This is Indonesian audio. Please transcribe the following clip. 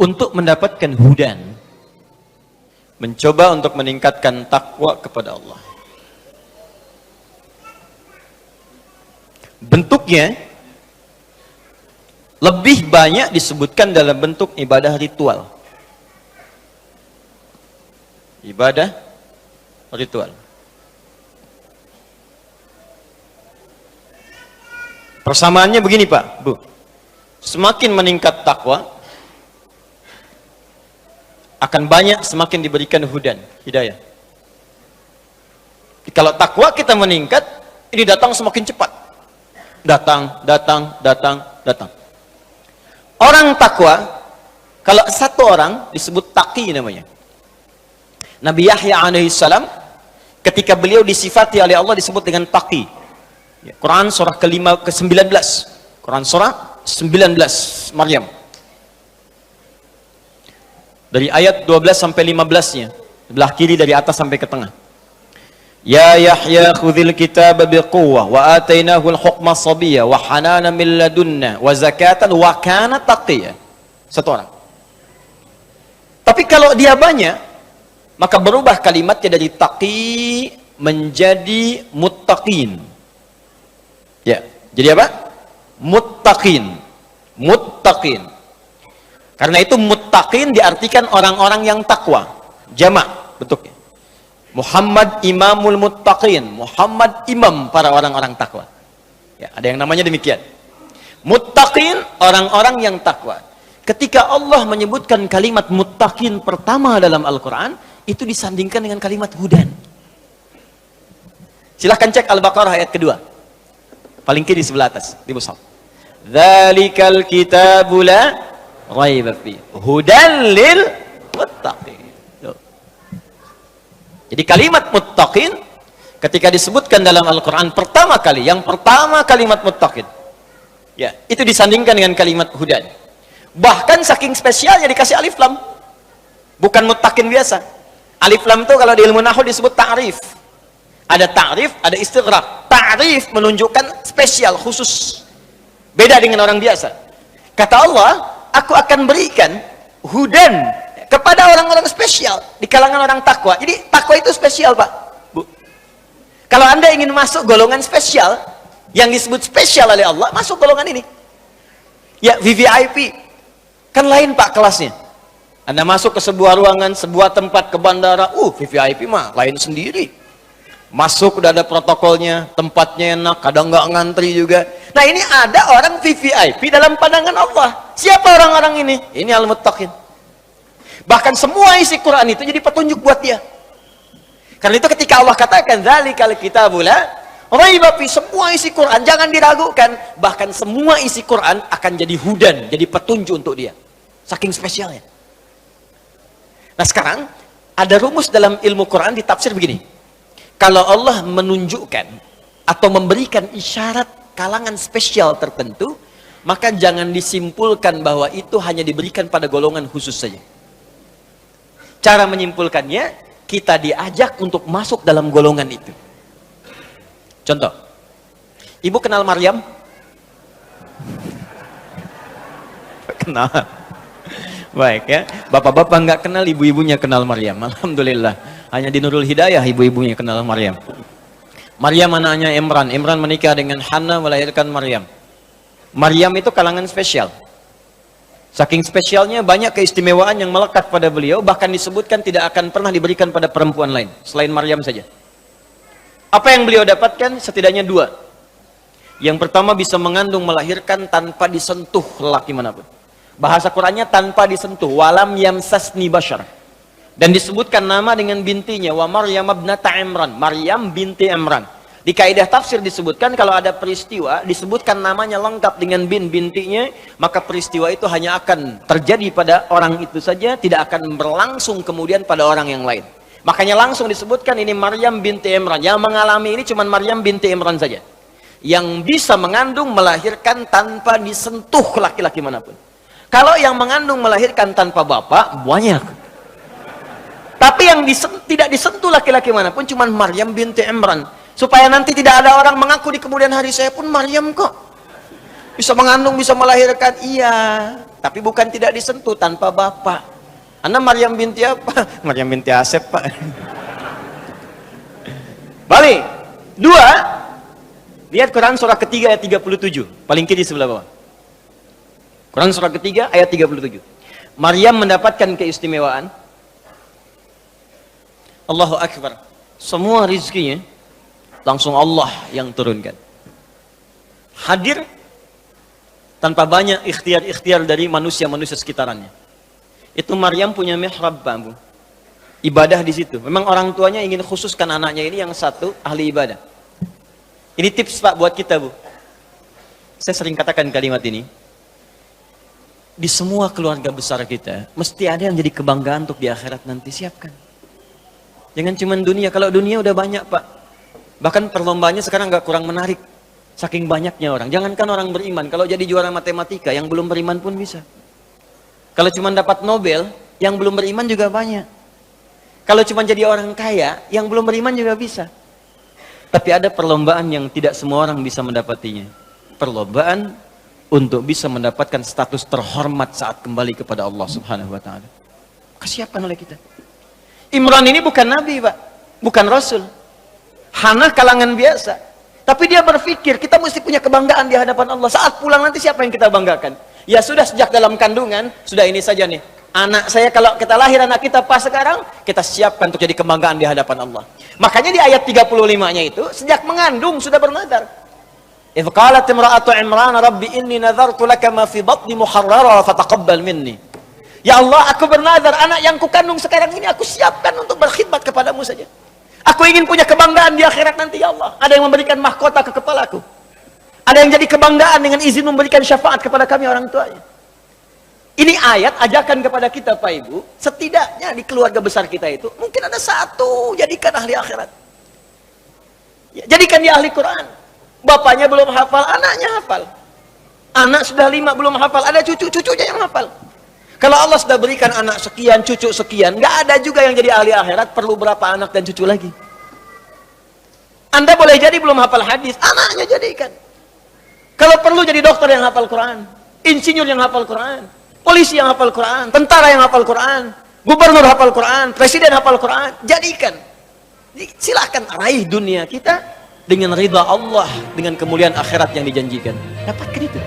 untuk mendapatkan hudan, mencoba untuk meningkatkan takwa kepada Allah. Bentuknya lebih banyak disebutkan dalam bentuk ibadah ritual. Ibadah ritual. Persamaannya begini Pak, Bu. Semakin meningkat takwa, akan banyak semakin diberikan hudan, hidayah. Kalau takwa kita meningkat, ini datang semakin cepat. Datang. Orang takwa, kalau satu orang disebut taqi namanya. Nabi Yahya alaihissalam, ketika beliau disifati oleh Allah disebut dengan taqi. Quran surah ke-19. Quran surah 19 Maryam. Dari ayat 12 sampai 15-nya, sebelah kiri dari atas sampai ke tengah. Ya Yahya khudhil kitaba biquwwah wa atainahu al-hukma sabiyya wa hanana min ladunna wa zakatan wa kana taqiyya. Satu orang. Tapi kalau dia banyak, maka berubah kalimatnya dari taqi menjadi muttaqin. Ya, jadi apa? Muttaqin. Muttaqin. Karena itu muttaqin diartikan orang-orang yang takwa. Jamak bentuknya. Muhammad imamul muttaqin. Muhammad imam para orang-orang takwa. Ya, ada yang namanya demikian. Muttaqin orang-orang yang takwa. Ketika Allah menyebutkan kalimat muttaqin pertama dalam Al-Quran, itu disandingkan dengan kalimat hudan. Silahkan cek Al-Baqarah ayat kedua. Paling kiri sebelah atas di mushaf. Dzalikal kitabu la raiba fi hudan lil muttaqin. Jadi kalimat muttaqin ketika disebutkan dalam Al-Qur'an pertama kali, yang pertama kalimat muttaqin. Ya, itu disandingkan dengan kalimat hudan. Bahkan saking spesialnya dikasih alif lam. Bukan muttaqin biasa. Alif lam itu kalau di ilmu nahwu disebut ta'rif. Ada ta'rif, ada istighraq. Ta'rif menunjukkan spesial, khusus. Beda dengan orang biasa. Kata Allah, aku akan berikan hudan kepada orang-orang spesial di kalangan orang takwa. Jadi takwa itu spesial, Pak, Bu. Kalau Anda ingin masuk golongan spesial yang disebut spesial oleh Allah, masuk golongan ini. Ya, VVIP. Kan lain, Pak, kelasnya. Anda masuk ke sebuah ruangan, sebuah tempat, ke bandara, VVIP mah lain sendiri. Masuk udah ada protokolnya, tempatnya enak, kadang nggak ngantri juga. Nah, ini ada orang VVIP dalam pandangan Allah. Siapa orang-orang ini? Ini al-muttaqin. Bahkan semua isi Quran itu jadi petunjuk buat dia. Karena itu ketika Allah katakan dzalikal kitabu la raiba fi, semua isi Quran jangan diragukan, bahkan semua isi Quran akan jadi hudan, jadi petunjuk untuk dia. Saking spesialnya. Nah, sekarang ada rumus dalam ilmu Quran ditafsir begini. Kalau Allah menunjukkan atau memberikan isyarat kalangan spesial tertentu, maka jangan disimpulkan bahwa itu hanya diberikan pada golongan khusus saja. Cara menyimpulkannya, kita diajak untuk masuk dalam golongan itu. Contoh, Ibu kenal Maryam? Kenal. Baik ya, bapak-bapak nggak kenal, ibu-ibunya kenal Maryam. Alhamdulillah. Hanya di Nurul Hidayah ibu-ibunya kenal Maryam. Maryam anaknya Imran. Imran menikah dengan Hannah, melahirkan Maryam. Maryam itu kalangan spesial. Saking spesialnya banyak keistimewaan yang melekat pada beliau, bahkan disebutkan tidak akan pernah diberikan pada perempuan lain selain Maryam saja. Apa yang beliau dapatkan? Setidaknya dua. Yang pertama, bisa mengandung, melahirkan tanpa disentuh lelaki manapun. Bahasa Qurannya tanpa disentuh, walam yamsasni bashar. Dan disebutkan nama dengan bintinya, wa Maryam ibnata Imran, Maryam binti Imran. Di kaidah tafsir disebutkan kalau ada peristiwa disebutkan namanya lengkap dengan bintinya, maka peristiwa itu hanya akan terjadi pada orang itu saja, tidak akan berlangsung kemudian pada orang yang lain. Makanya langsung disebutkan ini Maryam binti Imran. Yang mengalami ini cuma Maryam binti Imran saja, yang bisa mengandung, melahirkan tanpa disentuh laki-laki manapun. Kalau yang mengandung, melahirkan tanpa bapak, banyak. Tapi yang tidak disentuh laki-laki manapun cuma Maryam binti Imran. Supaya nanti tidak ada orang mengaku di kemudian hari, saya pun Maryam kok. Bisa mengandung, bisa melahirkan. Iya. Tapi bukan tidak disentuh tanpa bapak. Anda Maryam binti apa? Maryam binti Asep, Pak. Balik. 2. Lihat Quran surah ketiga ayat 37. Paling kiri sebelah bawah. Quran surah ketiga ayat 37. Maryam mendapatkan keistimewaan. Allahu Akbar. Semua rizkinya langsung Allah yang turunkan. Hadir tanpa banyak ikhtiar-ikhtiar dari manusia-manusia sekitarannya. Itu Maryam punya mihrab, Bu. Ibadah di situ. Memang orang tuanya ingin khususkan anaknya ini yang satu ahli ibadah. Ini tips, Pak, buat kita, Bu. Saya sering katakan kalimat ini. Di semua keluarga besar kita, mesti ada yang jadi kebanggaan untuk di akhirat nanti. Siapkan. Jangan cuma dunia. Kalau dunia udah banyak, Pak. Bahkan perlombaannya sekarang nggak kurang menarik. Saking banyaknya orang. Jangankan orang beriman. Kalau jadi juara matematika, yang belum beriman pun bisa. Kalau cuma dapat Nobel, yang belum beriman juga banyak. Kalau cuma jadi orang kaya, yang belum beriman juga bisa. Tapi ada perlombaan yang tidak semua orang bisa mendapatinya. Perlombaan untuk bisa mendapatkan status terhormat saat kembali kepada Allah Subhanahu wa Ta'ala. Kesiapan oleh kita. Imran ini bukan nabi, Pak. Bukan rasul. Hana kalangan biasa. Tapi dia berpikir, kita mesti punya kebanggaan di hadapan Allah. Saat pulang nanti siapa yang kita banggakan? Ya sudah, sejak dalam kandungan, sudah ini saja nih. Anak saya, kalau kita lahir anak kita pas sekarang, kita siapkan untuk jadi kebanggaan di hadapan Allah. Makanya di ayat 35-nya itu, sejak mengandung sudah bernadar. Idh qalat imra'atu Imran, Rabbi inni nadhartu laka ma fi batni muharrara fataqabbal minni. Ya Allah, aku bernadar, anak yang kukandung sekarang ini aku siapkan untuk berkhidmat kepadamu saja. Aku ingin punya kebanggaan di akhirat nanti, ya Allah. Ada yang memberikan mahkota ke kepalaku. Ada yang jadi kebanggaan dengan izin memberikan syafaat kepada kami orang tuanya. Ini ayat ajakan kepada kita, Pak Ibu. Setidaknya di keluarga besar kita itu, mungkin ada satu, jadikan ahli akhirat. Ya, jadikan dia ahli Quran. Bapaknya belum hafal, anaknya hafal. Anak sudah 5 belum hafal, ada cucu-cucunya yang hafal. Kalau Allah sudah berikan anak sekian, cucu sekian, nggak ada juga yang jadi ahli akhirat, perlu berapa anak dan cucu lagi. Anda boleh jadi belum hafal hadis, anaknya jadikan. Kalau perlu jadi dokter yang hafal Quran, insinyur yang hafal Quran, polisi yang hafal Quran, tentara yang hafal Quran, gubernur hafal Quran, presiden hafal Quran, jadikan. Silahkan raih dunia kita dengan ridha Allah, dengan kemuliaan akhirat yang dijanjikan. Dapatkan itu.